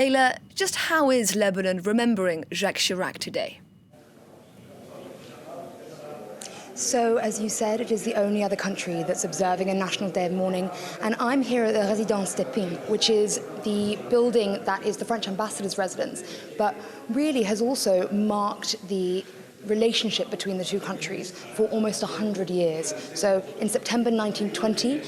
Leila, just how is Lebanon remembering Jacques Chirac today? So, as you said, it is the only other country that's observing a National Day of Mourning, and I'm here at the Résidence d'Épine, which is the building that is the French ambassador's residence, but really has also marked the relationship between the two countries for almost 100 years. So in September 1920,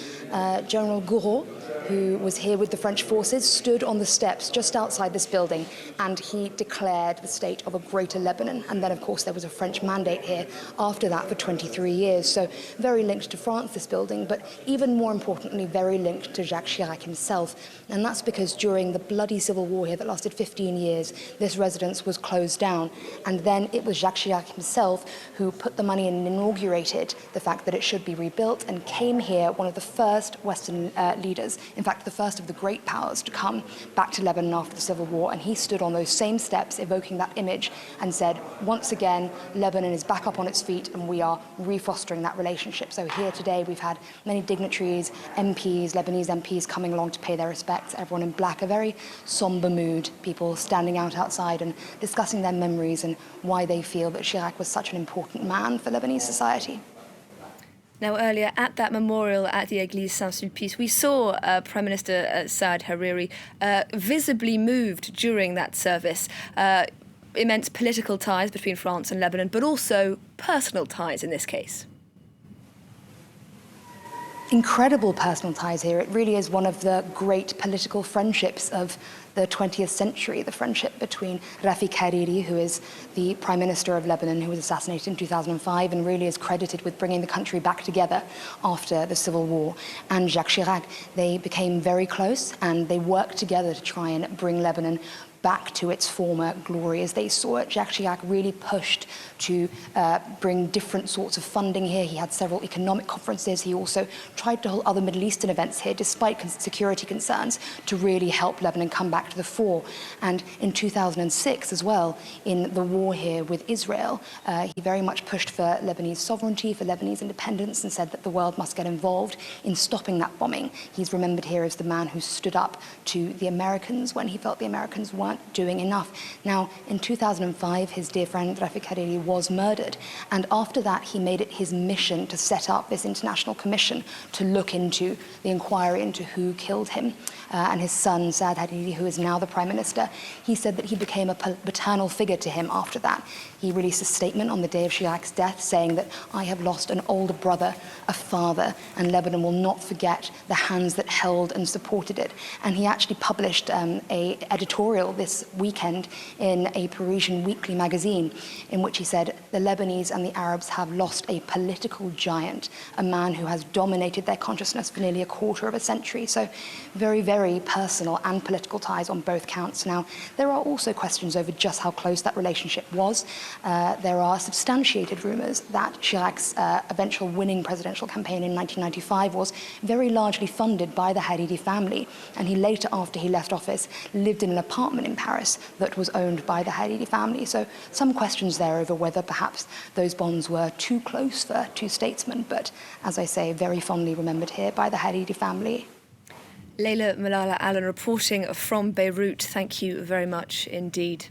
General Gouraud, who was here with the French forces, stood on the steps just outside this building, and he declared the state of a greater Lebanon. And then, of course, there was a French mandate here after that for 23 years. So very linked to France, this building, but even more importantly, very linked to Jacques Chirac himself. And that's because during the bloody civil war here that lasted 15 years, this residence was closed down. And then it was Jacques Chirac himself who put the money in and inaugurated the fact that it should be rebuilt, and came here one of the first Western leaders, in fact the first of the great powers to come back to Lebanon after the civil war, and he stood on those same steps evoking that image and said, once again, Lebanon is back up on its feet and we are refostering that relationship. So here today we've had many dignitaries, MPs, Lebanese MPs coming along to pay their respects, everyone in black, a very somber mood, people standing out outside and discussing their memories and why they feel that Chirac was such an important man for Lebanese society. Now, earlier at that memorial at the Église Saint-Sulpice, we saw Prime Minister Saad Hariri visibly moved during that service. Immense political ties between France and Lebanon, but also personal ties in this case. Incredible personal ties here. It really is one of the great political friendships of the 20th century, the friendship between Rafik Hariri, who is the Prime Minister of Lebanon, who was assassinated in 2005 and really is credited with bringing the country back together after the civil war, and Jacques Chirac. They became very close and they worked together to try and bring Lebanon back to its former glory as they saw it. Jacques Chirac really pushed to bring different sorts of funding here. He had several economic conferences. He also tried to hold other Middle Eastern events here, despite security concerns, to really help Lebanon come back to the fore. And in 2006 as well, in the war here with Israel, he very much pushed for Lebanese sovereignty, for Lebanese independence, and said that the world must get involved in stopping that bombing. He's remembered here as the man who stood up to the Americans when he felt the Americans weren't doing enough. Now, in 2005, his dear friend Rafik Hariri was murdered, and after that he made it his mission to set up this international commission to look into the inquiry into who killed him. And his son, Saad Hariri, who is now the Prime Minister, he said that he became a paternal figure to him after that. He released a statement on the day of Chirac's death saying that I have lost an older brother, a father, and Lebanon will not forget the hands that held and supported it. And he actually published an editorial this weekend in a Parisian weekly magazine in which he said, the Lebanese and the Arabs have lost a political giant, a man who has dominated their consciousness for nearly a quarter of a century. So very, very personal and political ties on both counts. Now, there are also questions over just how close that relationship was. There are substantiated rumors that Chirac's eventual winning presidential campaign in 1995 was very largely funded by the Hariri family, and he later, after he left office, lived in an apartment in Paris that was owned by the Hariri family. So some questions there over whether perhaps those bonds were too close for two statesmen, but as I say, very fondly remembered here by the Hariri family. Leila Malala Allen reporting from Beirut. Thank you very much indeed.